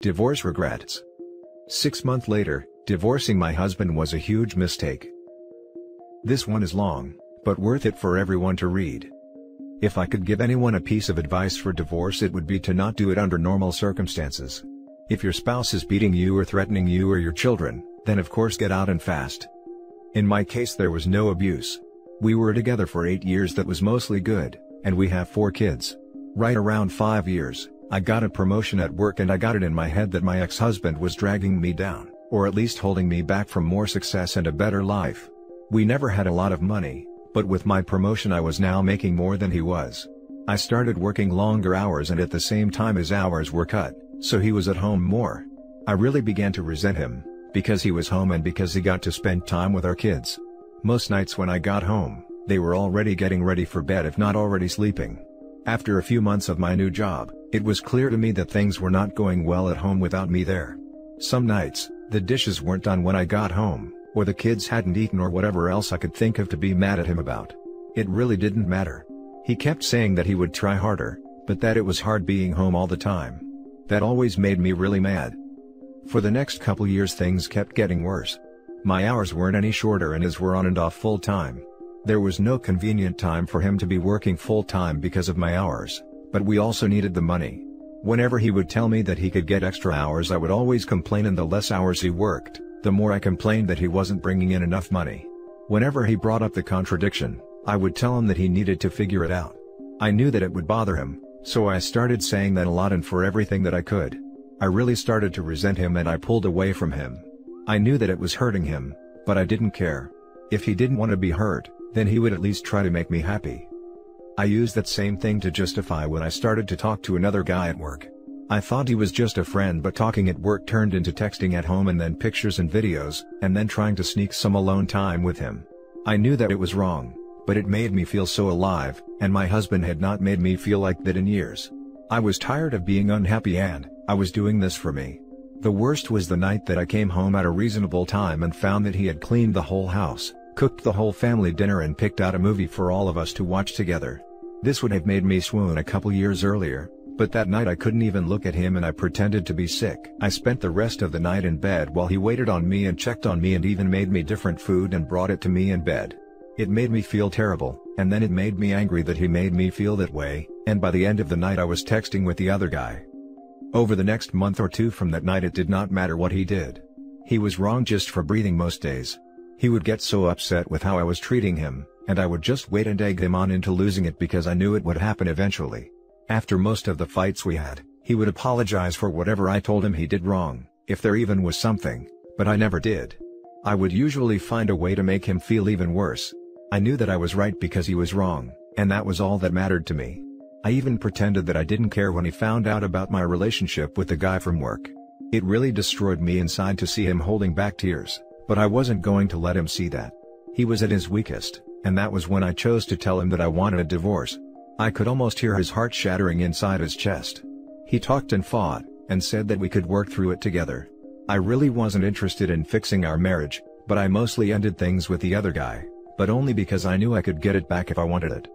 Divorce regrets. 6 months later, divorcing my husband was a huge mistake. This one is long, but worth it for everyone to read. If I could give anyone a piece of advice for divorce, it would be to not do it under normal circumstances. If your spouse is beating you or threatening you or your children, then of course get out and fast. In my case there was no abuse. We were together for 8 years, that was mostly good, and we have 4 kids. Right around 5 years, I got a promotion at work and I got it in my head that my ex-husband was dragging me down, or at least holding me back from more success and a better life. We never had a lot of money, but with my promotion I was now making more than he was. I started working longer hours and at the same time his hours were cut, so he was at home more. I really began to resent him, because he was home and because he got to spend time with our kids. Most nights when I got home, they were already getting ready for bed if not already sleeping. After a few months of my new job, it was clear to me that things were not going well at home without me there. Some nights, the dishes weren't done when I got home, or the kids hadn't eaten, or whatever else I could think of to be mad at him about. It really didn't matter. He kept saying that he would try harder, but that it was hard being home all the time. That always made me really mad. For the next couple years things kept getting worse. My hours weren't any shorter and his were on and off full time. There was no convenient time for him to be working full time because of my hours, but we also needed the money. Whenever he would tell me that he could get extra hours, I would always complain, and the less hours he worked, the more I complained that he wasn't bringing in enough money. Whenever he brought up the contradiction, I would tell him that he needed to figure it out. I knew that it would bother him, so I started saying that a lot and for everything that I could. I really started to resent him and I pulled away from him. I knew that it was hurting him, but I didn't care. If he didn't want to be hurt, then he would at least try to make me happy. I used that same thing to justify when I started to talk to another guy at work. I thought he was just a friend, but talking at work turned into texting at home and then pictures and videos, and then trying to sneak some alone time with him. I knew that it was wrong, but it made me feel so alive, and my husband had not made me feel like that in years. I was tired of being unhappy and I was doing this for me. The worst was the night that I came home at a reasonable time and found that he had cleaned the whole house, cooked the whole family dinner and picked out a movie for all of us to watch together. This would have made me swoon a couple years earlier, but that night I couldn't even look at him and I pretended to be sick. I spent the rest of the night in bed while he waited on me and checked on me and even made me different food and brought it to me in bed. It made me feel terrible, and then it made me angry that he made me feel that way, and by the end of the night I was texting with the other guy. Over the next month or two from that night it did not matter what he did. He was wrong just for breathing most days. He would get so upset with how I was treating him, and I would just wait and egg him on into losing it because I knew it would happen eventually. After most of the fights we had, he would apologize for whatever I told him he did wrong, if there even was something, but I never did. I would usually find a way to make him feel even worse. I knew that I was right because he was wrong, and that was all that mattered to me. I even pretended that I didn't care when he found out about my relationship with the guy from work. It really destroyed me inside to see him holding back tears, but I wasn't going to let him see that. He was at his weakest, and that was when I chose to tell him that I wanted a divorce. I could almost hear his heart shattering inside his chest. He talked and fought, and said that we could work through it together. I really wasn't interested in fixing our marriage, but I mostly ended things with the other guy, but only because I knew I could get it back if I wanted it.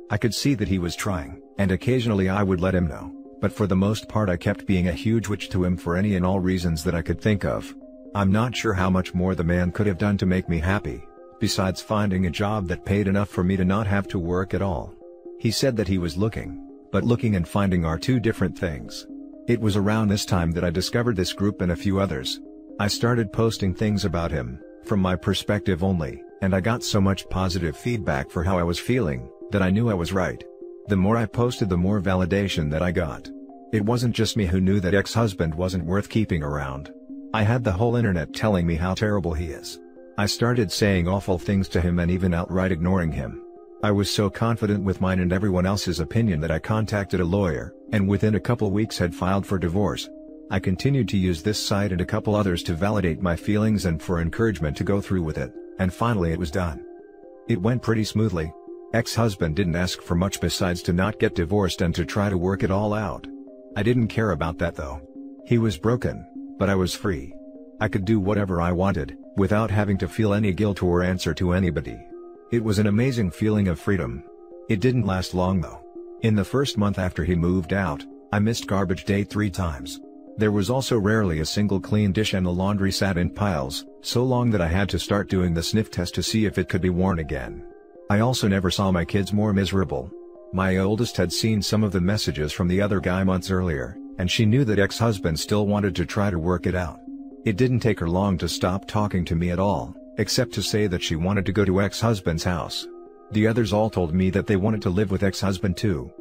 I could see that he was trying, and occasionally I would let him know, but for the most part I kept being a huge witch to him for any and all reasons that I could think of. I'm not sure how much more the man could have done to make me happy, besides finding a job that paid enough for me to not have to work at all. He said that he was looking, but looking and finding are two different things. It was around this time that I discovered this group and a few others. I started posting things about him, from my perspective only, and I got so much positive feedback for how I was feeling, that I knew I was right. The more I posted, the more validation that I got. It wasn't just me who knew that ex-husband wasn't worth keeping around. I had the whole internet telling me how terrible he is. I started saying awful things to him and even outright ignoring him. I was so confident with mine and everyone else's opinion that I contacted a lawyer, and within a couple weeks had filed for divorce. I continued to use this site and a couple others to validate my feelings and for encouragement to go through with it, and finally it was done. It went pretty smoothly. Ex-husband didn't ask for much besides to not get divorced and to try to work it all out. I didn't care about that though. He was broken, but I was free. I could do whatever I wanted, without having to feel any guilt or answer to anybody. It was an amazing feeling of freedom. It didn't last long though. In the first month after he moved out, I missed garbage day 3 times. There was also rarely a single clean dish and the laundry sat in piles, so long that I had to start doing the sniff test to see if it could be worn again. I also never saw my kids more miserable. My oldest had seen some of the messages from the other guy months earlier, and she knew that ex-husband still wanted to try to work it out. It didn't take her long to stop talking to me at all, except to say that she wanted to go to ex-husband's house. The others all told me that they wanted to live with ex-husband too.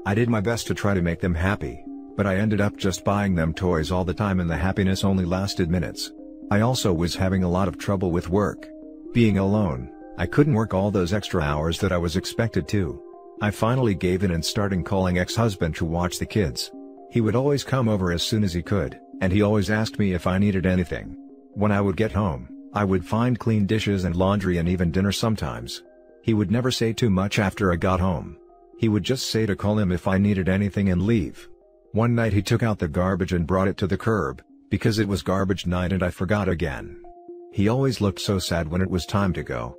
I did my best to try to make them happy, but I ended up just buying them toys all the time and the happiness only lasted minutes. I also was having a lot of trouble with work. Being alone, I couldn't work all those extra hours that I was expected to. I finally gave in and started calling ex-husband to watch the kids. He would always come over as soon as he could, and he always asked me if I needed anything. When I would get home, I would find clean dishes and laundry and even dinner sometimes. He would never say too much after I got home. He would just say to call him if I needed anything and leave. One night he took out the garbage and brought it to the curb, because it was garbage night and I forgot again. He always looked so sad when it was time to go.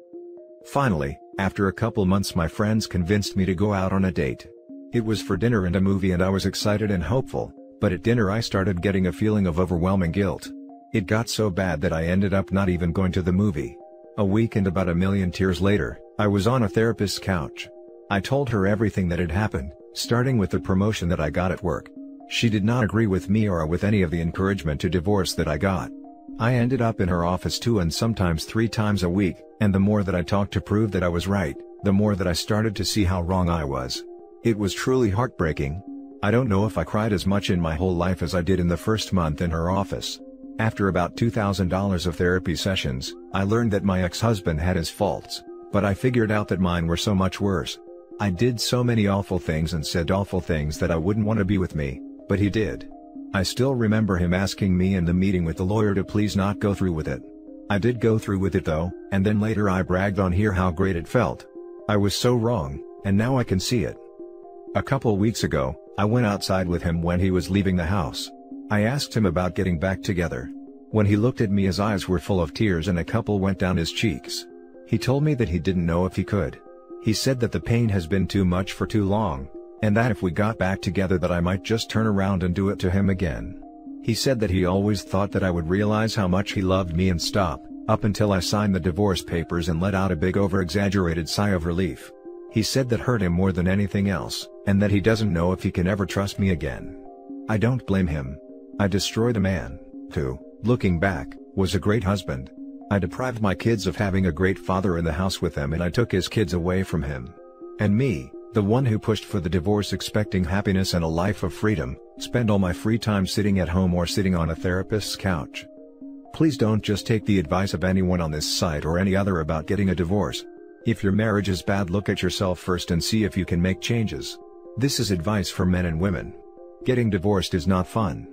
Finally, after a couple months my friends convinced me to go out on a date. It was for dinner and a movie and I was excited and hopeful, but at dinner I started getting a feeling of overwhelming guilt. It got so bad that I ended up not even going to the movie. A week and about a million tears later, I was on a therapist's couch. I told her everything that had happened, starting with the promotion that I got at work. She did not agree with me or with any of the encouragement to divorce that I got. I ended up in her office 2 and sometimes 3 times a week, and the more that I talked to prove that I was right, the more that I started to see how wrong I was. It was truly heartbreaking. I don't know if I cried as much in my whole life as I did in the first month in her office. After about $2,000 of therapy sessions, I learned that my ex-husband had his faults, but I figured out that mine were so much worse. I did so many awful things and said awful things that I wouldn't want to be with me, but he did. I still remember him asking me in the meeting with the lawyer to please not go through with it. I did go through with it though, and then later I bragged on here how great it felt. I was so wrong, and now I can see it. A couple weeks ago, I went outside with him when he was leaving the house. I asked him about getting back together. When he looked at me his eyes were full of tears and a couple went down his cheeks. He told me that he didn't know if he could. He said that the pain has been too much for too long, and that if we got back together that I might just turn around and do it to him again. He said that he always thought that I would realize how much he loved me and stop, up until I signed the divorce papers and let out a big over-exaggerated sigh of relief. He said that hurt him more than anything else, and that he doesn't know if he can ever trust me again. I don't blame him. I destroyed a man, who, looking back, was a great husband. I deprived my kids of having a great father in the house with them and I took his kids away from him. And me, the one who pushed for the divorce expecting happiness and a life of freedom, spend all my free time sitting at home or sitting on a therapist's couch. Please don't just take the advice of anyone on this site or any other about getting a divorce. If your marriage is bad, look at yourself first and see if you can make changes. This is advice for men and women. Getting divorced is not fun.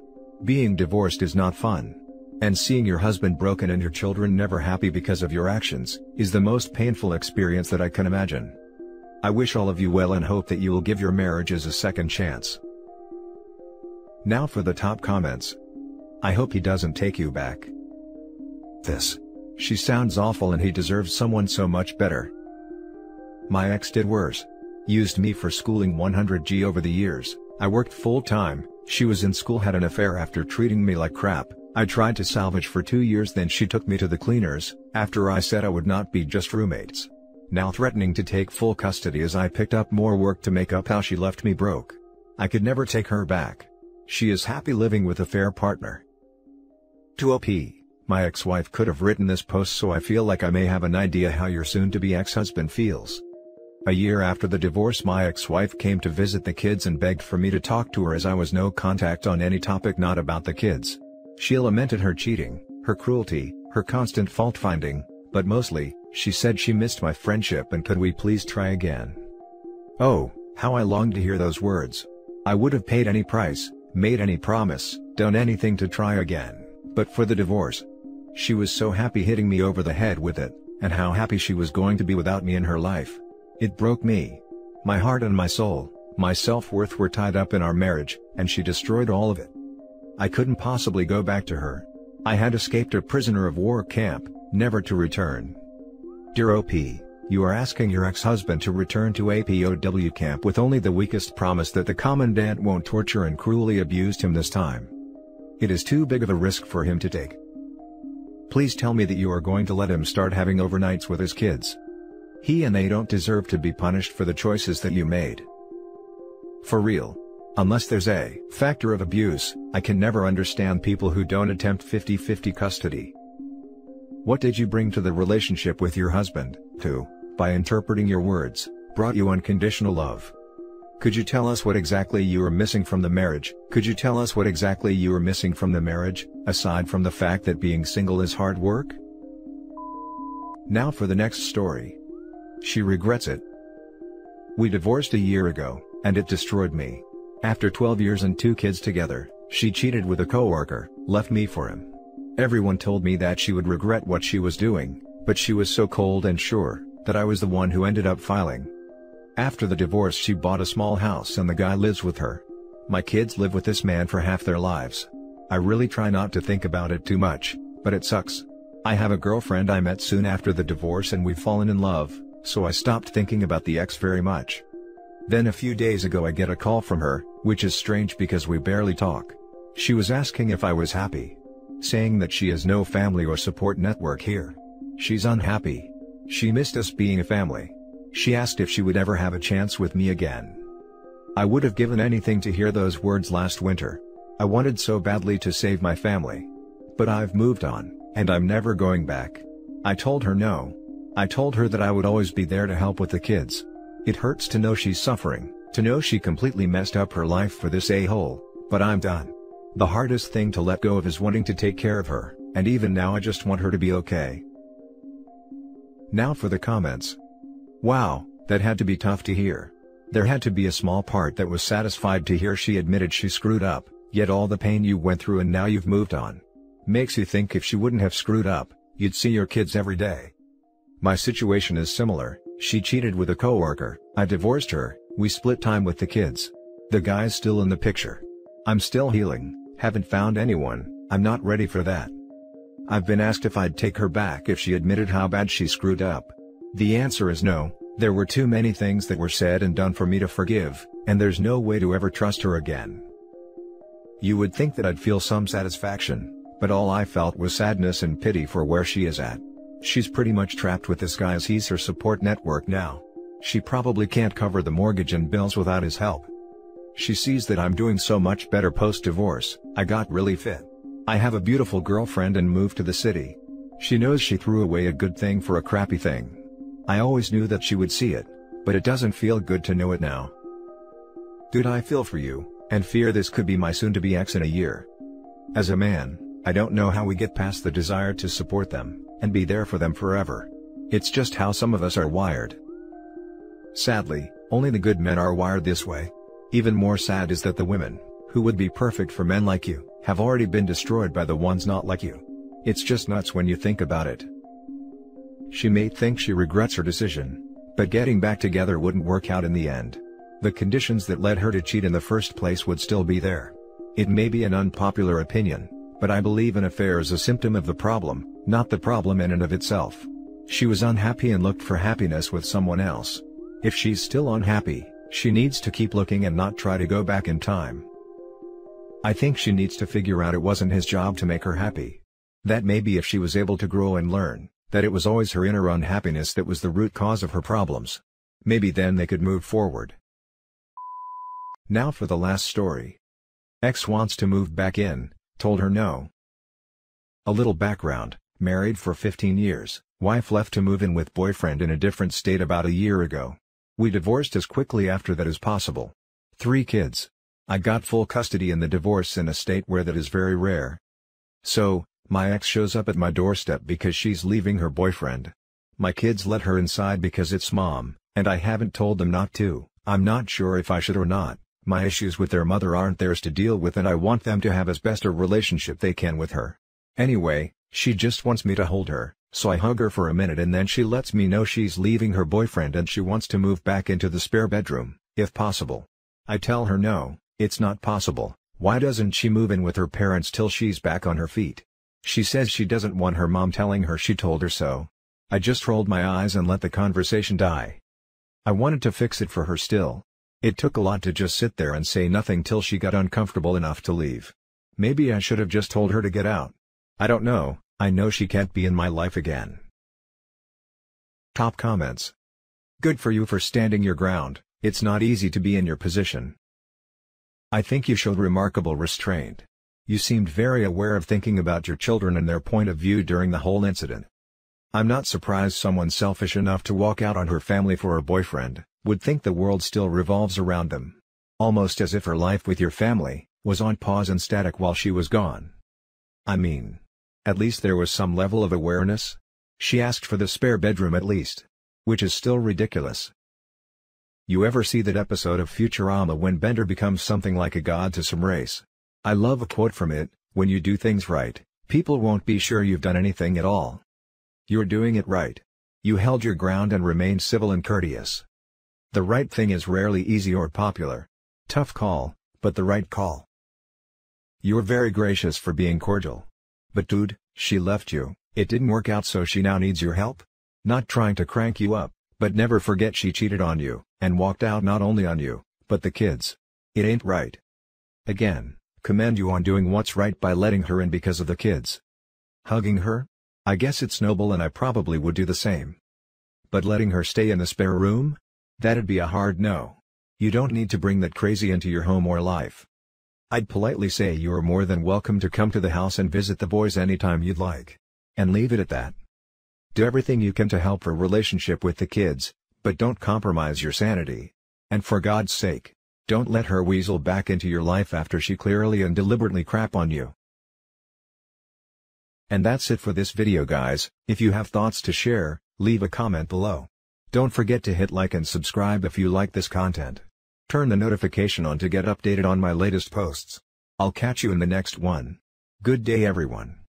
Being divorced is not fun. And seeing your husband broken and your children never happy because of your actions, is the most painful experience that I can imagine. I wish all of you well and hope that you will give your marriages a second chance. Now for the top comments. I hope he doesn't take you back. This. She sounds awful and he deserves someone so much better. My ex did worse. Used me for schooling 100G over the years. I worked full time, she was in school, had an affair after treating me like crap. I tried to salvage for 2 years, then she took me to the cleaners, after I said I would not be just roommates. Now threatening to take full custody as I picked up more work to make up how she left me broke. I could never take her back. She is happy living with a fair partner. To OP, my ex-wife could have written this post, so I feel like I may have an idea how your soon-to-be ex-husband feels. A year after the divorce, my ex-wife came to visit the kids and begged for me to talk to her as I was no contact on any topic not about the kids. She lamented her cheating, her cruelty, her constant fault-finding, but mostly, she said she missed my friendship and could we please try again. Oh, how I longed to hear those words. I would have paid any price, made any promise, done anything to try again, but for the divorce. She was so happy hitting me over the head with it, and how happy she was going to be without me in her life. It broke me. My heart and my soul, my self-worth were tied up in our marriage, and she destroyed all of it. I couldn't possibly go back to her. I had escaped a prisoner of war camp, never to return. Dear OP, you are asking your ex-husband to return to a POW camp with only the weakest promise that the commandant won't torture and cruelly abuse him this time. It is too big of a risk for him to take. Please tell me that you are going to let him start having overnights with his kids. He and they don't deserve to be punished for the choices that you made. For real. Unless there's a factor of abuse, I can never understand people who don't attempt 50-50 custody. What did you bring to the relationship with your husband, who, by interpreting your words, brought you unconditional love? Could you tell us what exactly you were missing from the marriage? Could you tell us what exactly you were missing from the marriage, aside from the fact that being single is hard work? Now for the next story. She regrets it. We divorced a year ago, and it destroyed me. After 12 years and 2 kids together, she cheated with a coworker, left me for him. Everyone told me that she would regret what she was doing, but she was so cold and sure that I was the one who ended up filing. After the divorce, she bought a small house and the guy lives with her. My kids live with this man for half their lives. I really try not to think about it too much, but it sucks. I have a girlfriend I met soon after the divorce and we've fallen in love, so I stopped thinking about the ex very much. Then a few days ago I get a call from her, which is strange because we barely talk. She was asking if I was happy, saying that she has no family or support network here. She's unhappy. She missed us being a family. She asked if she would ever have a chance with me again. I would have given anything to hear those words last winter. I wanted so badly to save my family. But I've moved on, and I'm never going back. I told her no. I told her that I would always be there to help with the kids. It hurts to know she's suffering, to know she completely messed up her life for this a-hole, but I'm done. The hardest thing to let go of is wanting to take care of her, and even now I just want her to be okay. Now for the comments. Wow, that had to be tough to hear. There had to be a small part that was satisfied to hear she admitted she screwed up, yet all the pain you went through and now you've moved on. Makes you think if she wouldn't have screwed up, you'd see your kids every day. My situation is similar. She cheated with a coworker, I divorced her, we split time with the kids. The guy's still in the picture. I'm still healing, haven't found anyone, I'm not ready for that. I've been asked if I'd take her back if she admitted how bad she screwed up. The answer is no, there were too many things that were said and done for me to forgive, and there's no way to ever trust her again. You would think that I'd feel some satisfaction, but all I felt was sadness and pity for where she is at. She's pretty much trapped with this guy as he's her support network now. She probably can't cover the mortgage and bills without his help. She sees that I'm doing so much better post-divorce, I got really fit. I have a beautiful girlfriend and moved to the city. She knows she threw away a good thing for a crappy thing. I always knew that she would see it, but it doesn't feel good to know it now. Dude, I feel for you, and fear this could be my soon-to-be ex in a year. As a man, I don't know how we get past the desire to support them, and be there for them forever. It's just how some of us are wired. Sadly, only the good men are wired this way. Even more sad is that the women, who would be perfect for men like you, have already been destroyed by the ones not like you. It's just nuts when you think about it. She may think she regrets her decision, but getting back together wouldn't work out in the end. The conditions that led her to cheat in the first place would still be there. It may be an unpopular opinion, but I believe an affair is a symptom of the problem, not the problem in and of itself. She was unhappy and looked for happiness with someone else. If she's still unhappy, she needs to keep looking and not try to go back in time. I think she needs to figure out it wasn't his job to make her happy. That maybe if she was able to grow and learn, that it was always her inner unhappiness that was the root cause of her problems. Maybe then they could move forward. Now for the last story. Ex wants to move back in, told her no. A little background, married for 15 years, wife left to move in with boyfriend in a different state about a year ago. We divorced as quickly after that as possible. 3 kids. I got full custody in the divorce in a state where that is very rare. So, my ex shows up at my doorstep because she's leaving her boyfriend. My kids let her inside because it's mom, and I haven't told them not to. I'm not sure if I should or not. My issues with their mother aren't theirs to deal with and I want them to have as best a relationship they can with her. Anyway, she just wants me to hold her, so I hug her for a minute and then she lets me know she's leaving her boyfriend and she wants to move back into the spare bedroom, if possible. I tell her no, it's not possible. Why doesn't she move in with her parents till she's back on her feet? She says she doesn't want her mom telling her she told her so. I just rolled my eyes and let the conversation die. I wanted to fix it for her still. It took a lot to just sit there and say nothing till she got uncomfortable enough to leave. Maybe I should have just told her to get out. I don't know, I know she can't be in my life again. Top comments. Good for you for standing your ground, it's not easy to be in your position. I think you showed remarkable restraint. You seemed very aware of thinking about your children and their point of view during the whole incident. I'm not surprised someone selfish enough to walk out on her family for her boyfriend would think the world still revolves around them. Almost as if her life with your family was on pause and static while she was gone. I mean, at least there was some level of awareness. She asked for the spare bedroom at least. Which is still ridiculous. You ever see that episode of Futurama when Bender becomes something like a god to some race? I love a quote from it, when you do things right, people won't be sure you've done anything at all. You're doing it right. You held your ground and remained civil and courteous. The right thing is rarely easy or popular. Tough call, but the right call. You're very gracious for being cordial. But dude, she left you, it didn't work out so she now needs your help? Not trying to crank you up, but never forget she cheated on you, and walked out not only on you, but the kids. It ain't right. Again, commend you on doing what's right by letting her in because of the kids. Hugging her? I guess it's noble and I probably would do the same. But letting her stay in the spare room? That'd be a hard no. You don't need to bring that crazy into your home or life. I'd politely say you're more than welcome to come to the house and visit the boys anytime you'd like. And leave it at that. Do everything you can to help her relationship with the kids, but don't compromise your sanity. And for God's sake, don't let her weasel back into your life after she clearly and deliberately crap on you. And that's it for this video guys. If you have thoughts to share, leave a comment below. Don't forget to hit like and subscribe if you like this content. Turn the notification on to get updated on my latest posts. I'll catch you in the next one. Good day everyone.